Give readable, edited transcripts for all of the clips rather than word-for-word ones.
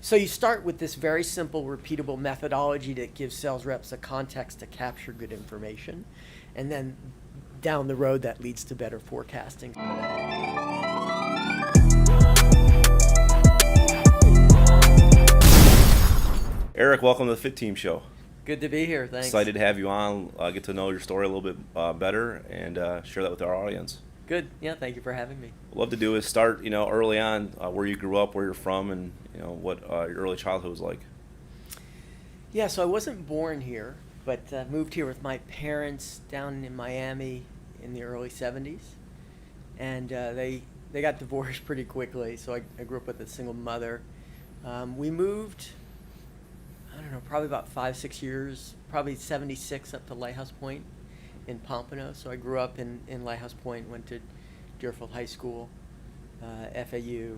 So you start with this very simple, repeatable methodology that gives sales reps a context to capture good information. And then down the road, that leads to better forecasting. Erik, welcome to the FITTEAM show. Good to be here, thanks. Excited to have you on, get to know your story a little bit better, and share that with our audience. Good, yeah, thank you for having me. What I'd love to do is start, early on, where you grew up, where you're from, and what your early childhood was like. Yeah, so I wasn't born here, but moved here with my parents down in Miami in the early 70s. And they got divorced pretty quickly, so I grew up with a single mother. We moved, I don't know, probably about 5-6 years, probably 76 up to Lighthouse Point in Pompano. So I grew up in Lighthouse Point, went to Deerfield High School, FAU,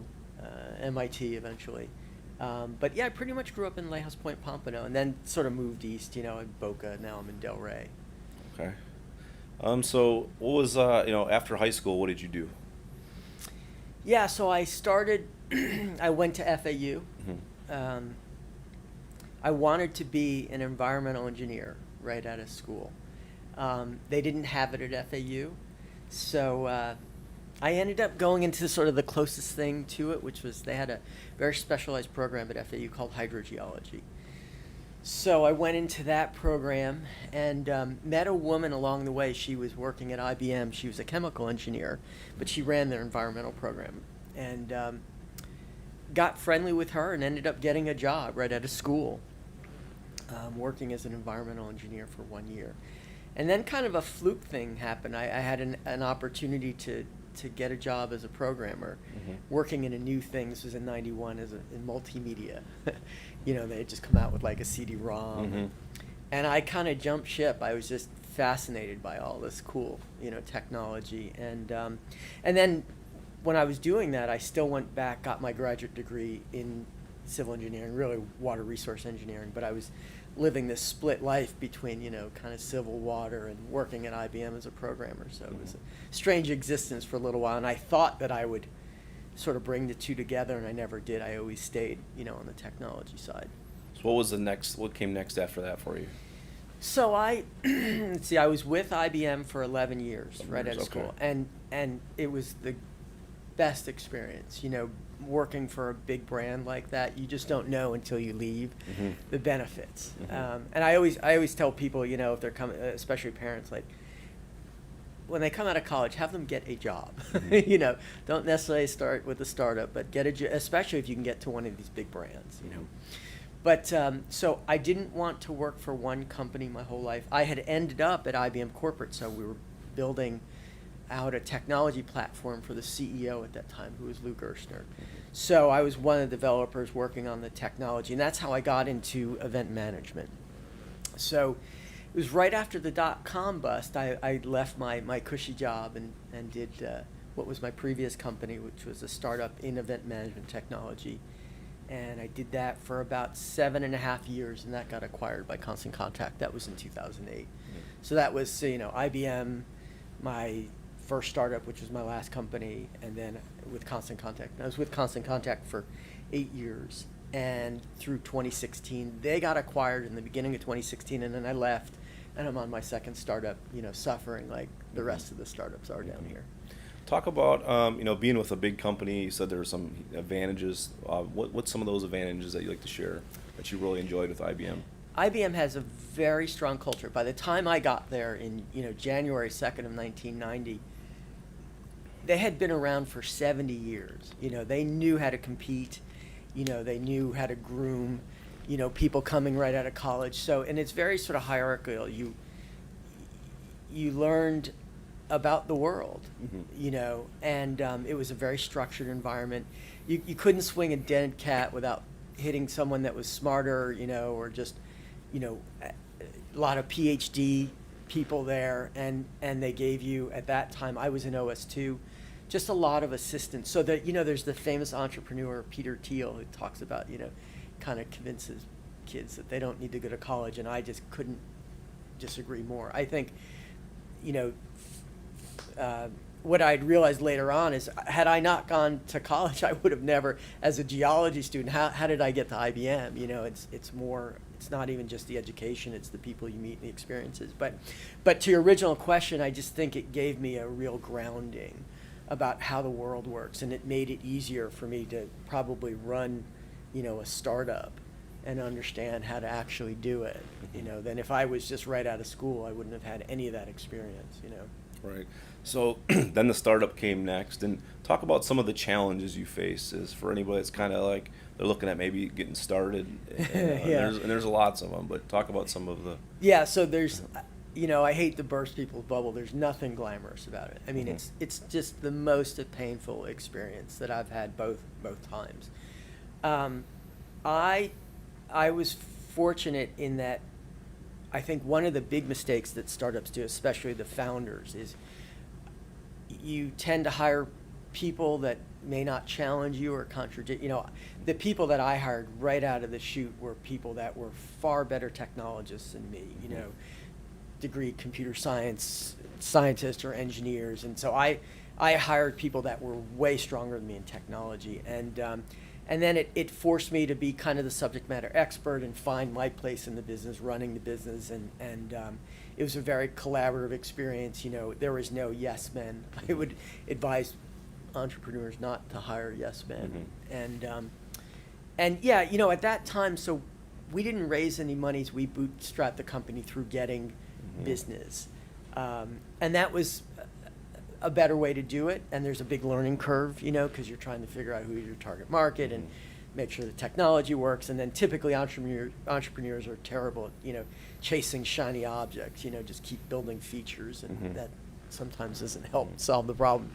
MIT eventually. But yeah, I pretty much grew up in Lighthouse Point, Pompano, and then sort of moved east, in Boca. Now I'm in Delray. Okay. So what was, after high school, what did you do? Yeah, so I started, I went to FAU. Mm-hmm. I wanted to be an environmental engineer right out of school. They didn't have it at FAU, so I ended up going into sort of the closest thing to it, which was they had a very specialized program at FAU called hydrogeology. So I went into that program and met a woman along the way. She was working at IBM. She was a chemical engineer, but she ran their environmental program. And got friendly with her and ended up getting a job right out of school, working as an environmental engineer for 1 year. And then kind of a fluke thing happened. I had an opportunity to get a job as a programmer, Mm-hmm. working in a new thing. This was in '91 in multimedia. They had just come out with like a CD-ROM. Mm-hmm. And I kind of jumped ship. I was just fascinated by all this cool, technology. And then when I was doing that, I still went back, got my graduate degree in civil engineering, really water resource engineering, but I was living this split life between, kind of civil water and working at IBM as a programmer. So it was a strange existence for a little while, and I thought that I would sort of bring the two together, and I never did. I always stayed, on the technology side. So what came next after that for you? So let's see, I was with IBM for 11 years, right out of school, okay. and it was the best experience, working for a big brand like that. You just don't know until you leave Mm-hmm. the benefits. Mm-hmm. And I always tell people, if they're coming, especially parents, like when they come out of college, have them get a job. Mm-hmm. Don't necessarily start with a startup, but get a job, especially if you can get to one of these big brands. But so I didn't want to work for one company my whole life. I had ended up at IBM Corporate, so we were building out a technology platform for the CEO at that time, who was Lou Gerstner. Mm-hmm. So I was one of the developers working on the technology, and that's how I got into event management. So it was right after the dot-com bust. I left my cushy job and did what was my previous company, which was a startup in event management technology. And I did that for about 7.5 years, and that got acquired by Constant Contact. That was in 2008. Mm-hmm. So that was, IBM, my first startup, which was my last company, and then with Constant Contact. I was with Constant Contact for 8 years, and through 2016, they got acquired in the beginning of 2016, and then I left, and I'm on my second startup, suffering like the rest of the startups are down here. Talk about, being with a big company. You said there were some advantages. What's some of those advantages that you like to share that you really enjoyed with IBM? IBM has a very strong culture. By the time I got there in, January 2nd of 1990, they had been around for 70 years. They knew how to compete. They knew how to groom, people coming right out of college. So, and it's very sort of hierarchical. You learned about the world, Mm-hmm. And it was a very structured environment. You couldn't swing a dead cat without hitting someone that was smarter, or just, a lot of PhD people there, and they gave you, at that time, I was in OS2, just a lot of assistance. So that, there's the famous entrepreneur, Peter Thiel, who talks about, kind of convinces kids that they don't need to go to college, and I just couldn't disagree more. I think, what I'd realized later on is, had I not gone to college, I would have never, as a geology student, how did I get to IBM? You know, it's more, it's not even just the education, it's the people you meet and the experiences. But to your original question, I just think it gave me a real grounding about how the world works, and it made it easier for me to probably run, you know, a startup and understand how to actually do it, you know, than if I was just right out of school. I wouldn't have had any of that experience, you know. Right. So then the startup came next, and talk about some of the challenges you face. Is for anybody that's kind of like they're looking at maybe getting started, and, Yeah. and there's lots of them, but talk about some of the. Yeah, so there's, you know, I hate to burst people's bubble. There's nothing glamorous about it. I mean, Mhm. it's just the most painful experience that I've had both times. I was fortunate in that I think one of the big mistakes that startups do, especially the founders, is you tend to hire people that may not challenge you or contradict. You know, the people that I hired right out of the chute were people that were far better technologists than me, you know, degree computer science scientists or engineers. And so I hired people that were way stronger than me in technology. And then it forced me to be kind of the subject matter expert and find my place in the business, running the business. And it was a very collaborative experience. You know, there was no yes men. I would advise entrepreneurs not to hire yes men. And yeah, you know, at that time, so we didn't raise any monies. We bootstrapped the company through getting business. And that was a better way to do it. And there's a big learning curve, you know, because you're trying to figure out who's your target market and make sure the technology works. And then typically entrepreneurs are terrible at, you know, chasing shiny objects, you know, just keep building features, and that sometimes doesn't help solve the problem.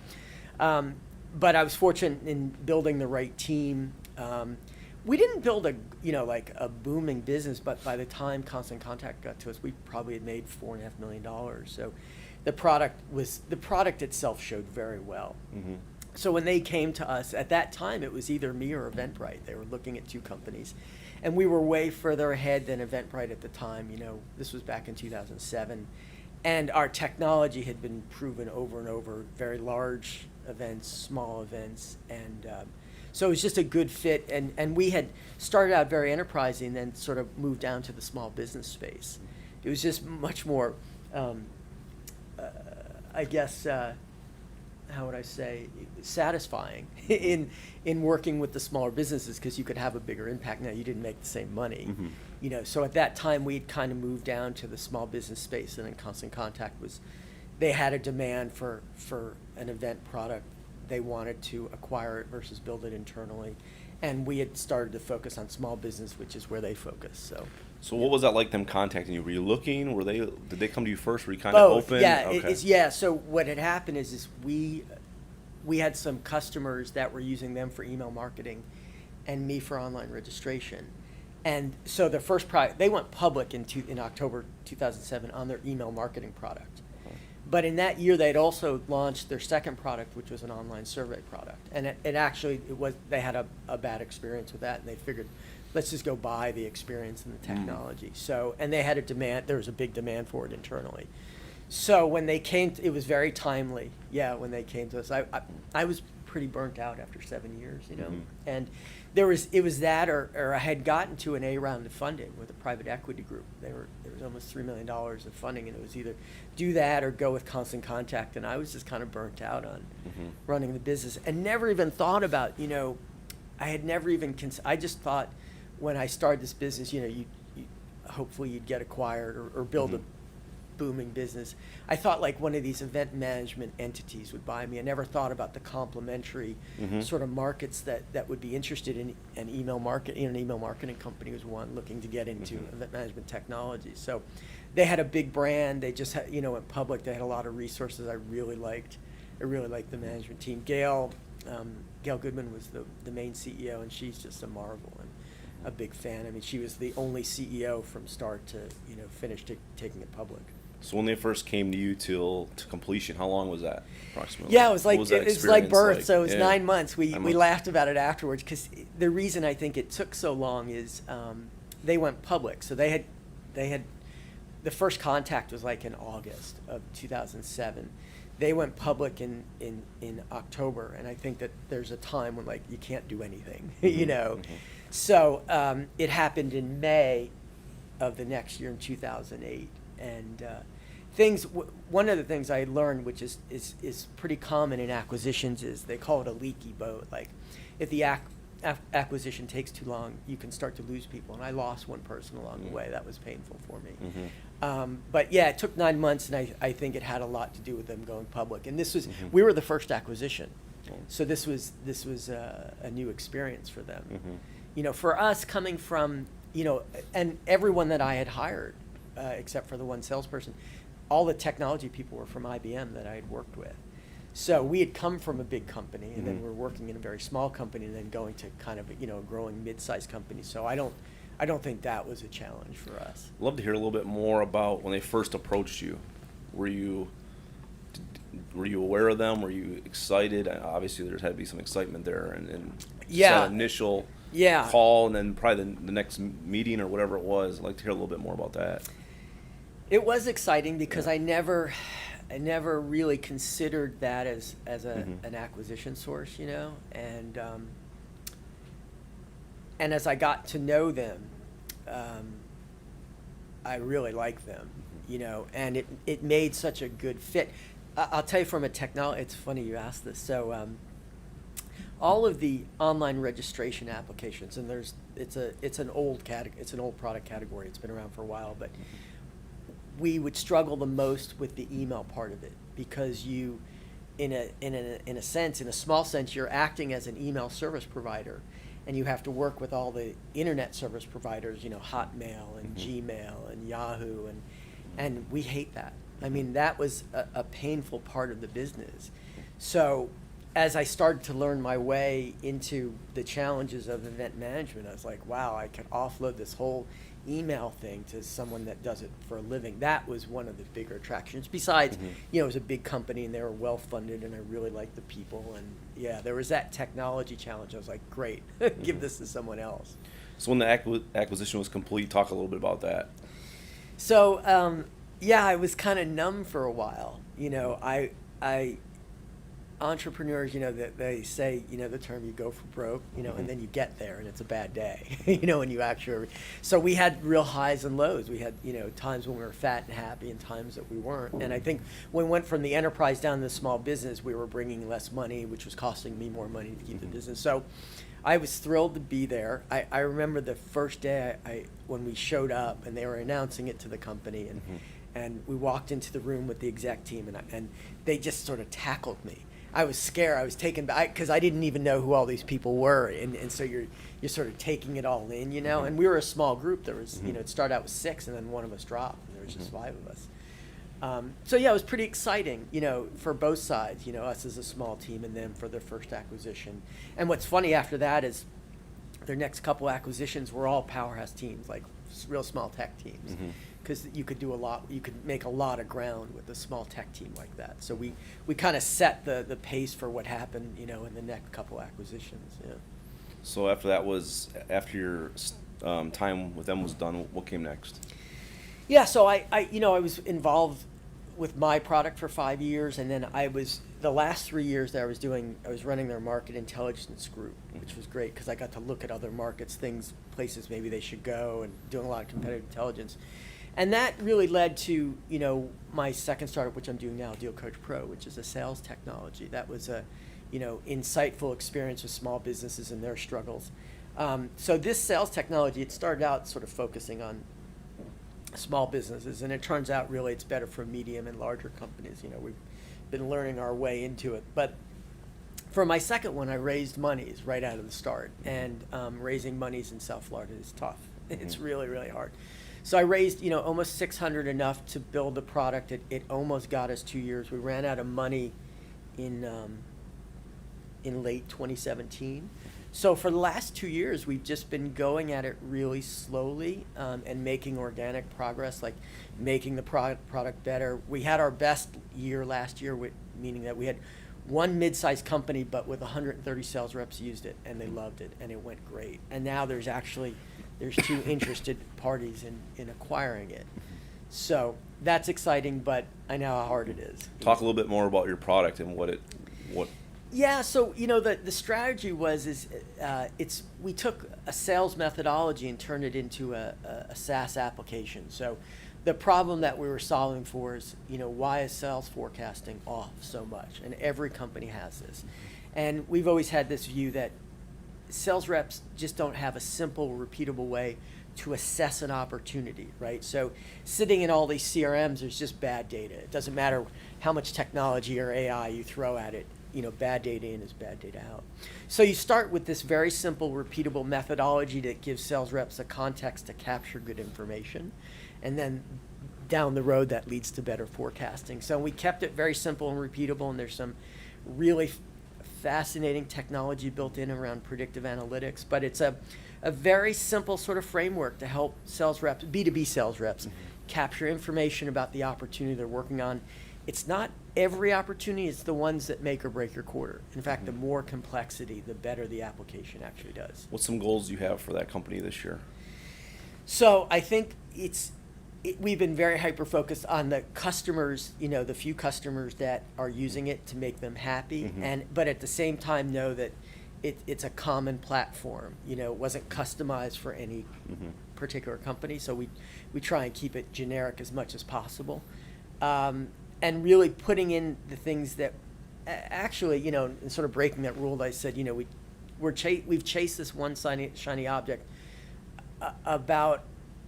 But I was fortunate in building the right team. We didn't build a, you know, like a booming business, but by the time Constant Contact got to us, we probably had made $4.5 million. So the product itself showed very well. So when they came to us, at that time, it was either me or Eventbrite. They were looking at two companies. And we were way further ahead than Eventbrite at the time. You know, this was back in 2007. And our technology had been proven over and over, very large events, small events. And so it was just a good fit. And we had started out very enterprising and then sort of moved down to the small business space. It was just much more, I guess, how would I say, satisfying in working with the smaller businesses, because you could have a bigger impact. Now, you didn't make the same money, you know. So at that time, we'd kind of moved down to the small business space, and then Constant Contact was, they had a demand for an event product. They wanted to acquire it versus build it internally, and we had started to focus on small business, which is where they focus. So what was that like, them contacting you? Were you looking? Did they come to you first? Were you kind of open? Yeah, Okay. yeah. So what had happened is we had some customers that were using them for email marketing, and me for online registration. And so the first product, they went public in October 2007 on their email marketing product. But in that year, they'd also launched their second product, which was an online survey product. And they had a bad experience with that, and they figured, let's just go buy the experience and the technology. So, and they had a demand, there was a big demand for it internally. So when they came, it was very timely. Yeah, when they came to us, I was pretty burnt out after 7 years, you know. And it was that, or I had gotten to an A round of funding with a private equity group. There was almost $3 million of funding, and it was either do that or go with Constant Contact. And I was just kind of burnt out on running the business, and never even thought about, you know, I had never even, I just thought when I started this business, you know, you hopefully you'd get acquired or build a booming business. I thought like one of these event management entities would buy me. I never thought about the complementary sort of markets that would be interested in an email market. You know, an email marketing company was one looking to get into event management technology. So they had a big brand. They just had, you know, went public. They had a lot of resources I really liked. I really liked the management team. Gail Goodman was the main CEO, and she's just a marvel and a big fan. I mean, she was the only CEO from start to, you know, finish taking it public. So when they first came to you to completion, how long was that approximately? Yeah, it was like birth. Like? So it was 9 months. We 9 months. laughed about it afterwards, because the reason I think it took so long is they went public. So they had the first contact was like in August of 2007. They went public in October, and I think that there's a time when like you can't do anything, you know. So it happened in May of the next year in 2008, and one of the things I learned, which is pretty common in acquisitions, is they call it a leaky boat. Like if the acquisition takes too long, you can start to lose people, and I lost one person along the way. That was painful for me. But yeah, it took 9 months, and I think it had a lot to do with them going public. And this was we were the first acquisition, so this was a new experience for them. You know, for us coming from, you know, and everyone that I had hired, except for the one salesperson, all the technology people were from IBM that I had worked with. So we had come from a big company, and then we're working in a very small company, and then going to kind of, you know, a growing mid-sized company. So I don't think that was a challenge for us. I'd love to hear a little bit more about when they first approached you. Were you aware of them? Were you excited? Obviously, there had to be some excitement there, and Yeah. that initial Yeah. call, and then probably the next meeting or whatever it was. I'd like to hear a little bit more about that. It was exciting because I never really considered that as an acquisition source, you know, and as I got to know them, I really liked them, you know, and it made such a good fit. I'll tell you from a technology, it's funny you asked this. So all of the online registration applications, and it's an old product category. It's been around for a while, but we would struggle the most with the email part of it, because you, in a sense, in a small sense, you're acting as an email service provider, and you have to work with all the internet service providers, you know, Hotmail and Gmail and Yahoo, and we hate that. I mean, that was a painful part of the business. So as I started to learn my way into the challenges of event management, I was like, wow, I can offload this whole email thing to someone that does it for a living. That was one of the bigger attractions. Besides, you know, it was a big company, and they were well funded, and I really liked the people. And yeah, there was that technology challenge. I was like, great, give this to someone else. So when the acquisition was complete, talk a little bit about that. So yeah, I was kind of numb for a while. You know, I entrepreneurs, you know, they say, you know, the term, you go for broke, you know, and then you get there and it's a bad day, you know, and you actually, so we had real highs and lows. We had, you know, times when we were fat and happy and times that we weren't. And I think when we went from the enterprise down to the small business, we were bringing less money, which was costing me more money to keep the business. So I was thrilled to be there. I remember the first day when we showed up and they were announcing it to the company, and we walked into the room with the exec team, and they just sort of tackled me. I was scared. I was taken back because I didn't even know who all these people were, and so you're sort of taking it all in, you know. And we were a small group. There was, you know, it started out with 6, and then one of us dropped, and there was just 5 of us. So yeah, it was pretty exciting, you know, for both sides. You know, us as a small team, and them for their first acquisition. And what's funny after that is, their next couple acquisitions were all powerhouse teams, like real small tech teams. Because you could do a lot, you could make a lot of ground with a small tech team like that. So we kind of set the pace for what happened, you know, in the next couple acquisitions. Yeah. So after your time with them was done, what came next? Yeah. So I was involved with my product for 5 years, and then the last 3 years that I was running their market intelligence group, which was great because I got to look at other markets, places maybe they should go, and doing a lot of competitive intelligence. And that really led to, you know, my second startup, which I'm doing now, Deal Coach Pro, which is a sales technology. That was a, you know, insightful experience with small businesses and their struggles. So this sales technology, it started out sort of focusing on small businesses, and it turns out really it's better for medium and larger companies. You know, we've been learning our way into it. But for my second one, I raised monies right out of the start, and raising monies in South Florida is tough. It's really, really hard. So I raised, you know, almost 600, enough to build the product. It almost got us 2 years. We ran out of money in late 2017. So for the last 2 years, we've just been going at it really slowly, and making organic progress, like making the product better. We had our best year last year, meaning that we had one mid-sized company, but with 130 sales reps used it, and they loved it, and it went great. And now there's 2 interested parties in acquiring it. So that's exciting, but I know how hard it is. Talk a little bit more about your product and what. Yeah, so the strategy we took a sales methodology and turned it into a SaaS application. So the problem that we were solving for is, why is sales forecasting off so much? And every company has this. And we've always had this view that sales reps just don't have a simple, repeatable way to assess an opportunity, right? So sitting in all these CRMs, there's just bad data. It doesn't matter how much technology or AI you throw at it. Bad data in is bad data out. So you start with this very simple, repeatable methodology that gives sales reps a context to capture good information. And then down the road, that leads to better forecasting. So we kept it very simple and repeatable, and there's some really fascinating technology built in around predictive analytics. But it's a very simple sort of framework to help sales reps, B2B sales reps, capture information about the opportunity they're working on. It's not every opportunity, it's the ones that make or break your quarter. In fact, the more complexity, the better the application actually does. What's some goals you have for that company this year? So I think we've been very hyper-focused on the customers, the few customers that are using it to make them happy, but at the same time know that it's a common platform. It wasn't customized for any particular company, so we try and keep it generic as much as possible. And really putting in the things that actually, and sort of breaking that rule that I said, we've chased this one shiny object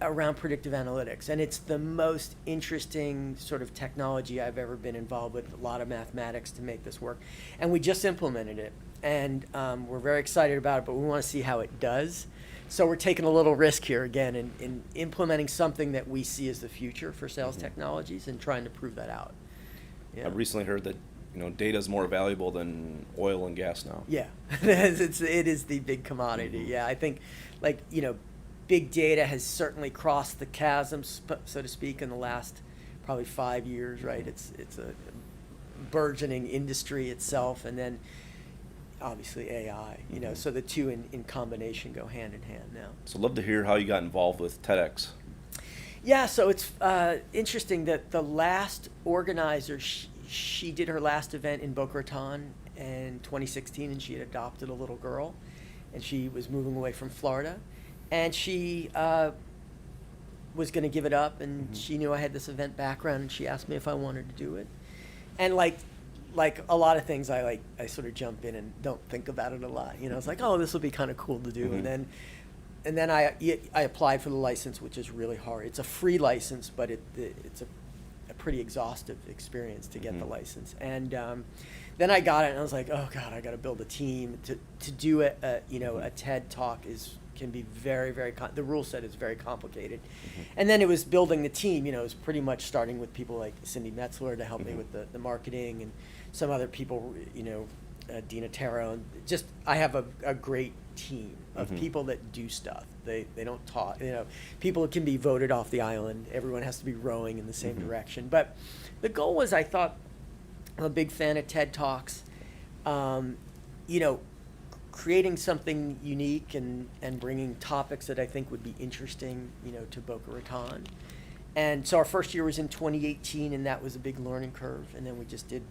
around predictive analytics. And it's the most interesting sort of technology I've ever been involved with, a lot of mathematics to make this work. And we just implemented it. And we're very excited about it, but we want to see how it does. So we're taking a little risk here again in implementing something that we see as the future for sales technologies and trying to prove that out. Yeah. I've recently heard that data is more valuable than oil and gas now. Yeah, it is the big commodity. Yeah, I think big data has certainly crossed the chasm, so to speak, in the last probably 5 years. Right, it's a burgeoning industry itself, and then obviously AI, so the two in combination go hand in hand now. So I'd love to hear how you got involved with Tedx. Yeah, so it's interesting that the last organizer, she did her last event in Boca Raton in 2016, and she had adopted a little girl, and she was moving away from Florida, and she was going to give it up, and she knew I had this event background, and she asked me if I wanted to do it. And like a lot of things, I sort of jump in and don't think about it a lot. It's like, oh, this will be kind of cool to do. And then I applied for the license, which is really hard. It's a free license, but it's a pretty exhaustive experience to get the license. And then I got it, and I was like, oh God, I got to build a team to do it. A TED talk can be very, very the rule set is very complicated. And then it was building the team. It was pretty much starting with people like Cindy Metzler to help me with the marketing, and some other people, Dina Taro, and just I have a great team of people that do stuff. They don't talk. People can be voted off the island. Everyone has to be rowing in the same direction. But the goal was, I thought, I'm a big fan of TED Talks. Creating something unique and bringing topics that I think would be interesting, to Boca Raton. And so our first year was in 2018, and that was a big learning curve. And then we just did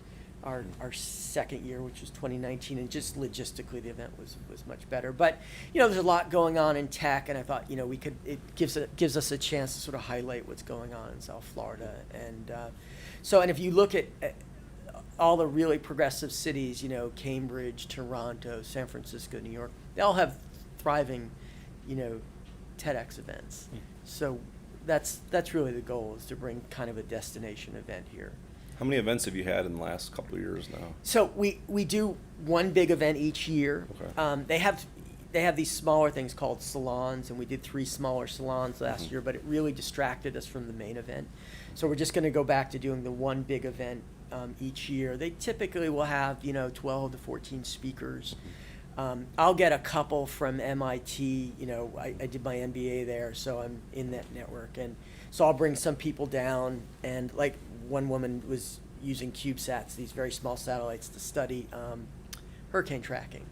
our second year, which was 2019, and just logistically the event was much better. But there's a lot going on in tech, and I thought it gives us a chance to sort of highlight what's going on in South Florida. And and if you look at all the really progressive cities, Cambridge, Toronto, San Francisco, New York, they all have thriving, TEDx events. So that's really the goal, is to bring kind of a destination event here. How many events have you had in the last couple of years now? So we do one big event each year. Okay. They have these smaller things called salons, and we did 3 smaller salons last year, but it really distracted us from the main event. So we're just going to go back to doing the one big event each year. They typically will have 12 to 14 speakers. I'll get a couple from MIT. I did my MBA there, so I'm in that network, and so I'll bring some people down. And like one woman was using CubeSats, these very small satellites, to study hurricane tracking.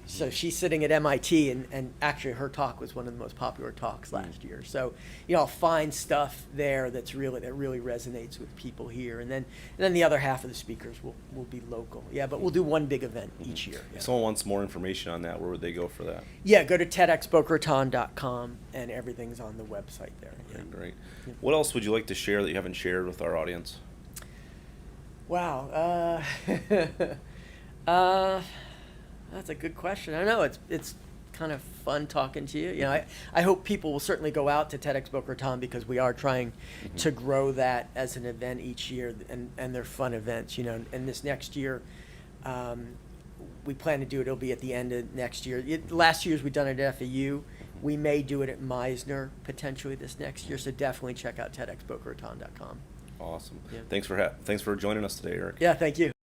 So she's sitting at MIT, and actually her talk was one of the most popular talks last year. So, I'll find stuff there that really resonates with people here, and then the other half of the speakers will be local. Yeah, but we'll do one big event each year. Yeah. If someone wants more information on that, where would they go for that? Yeah, go to tedxbocaraton.com, and everything's on the website there. Okay, Yeah. great. Yeah. What else would you like to share that you haven't shared with our audience? Wow. That's a good question. I know it's kind of fun talking to you. I hope people will certainly go out to Tedx Boca Raton, because we are trying to grow that as an event each year, and they're fun events. And this next year, we plan to do it. It'll be at the end of next year. Last year's we done it at FAU. We may do it at Meisner potentially this next year. So definitely check out tedxbocaraton.com. Awesome. Yeah. Thanks for joining us today, Erik. Yeah, thank you.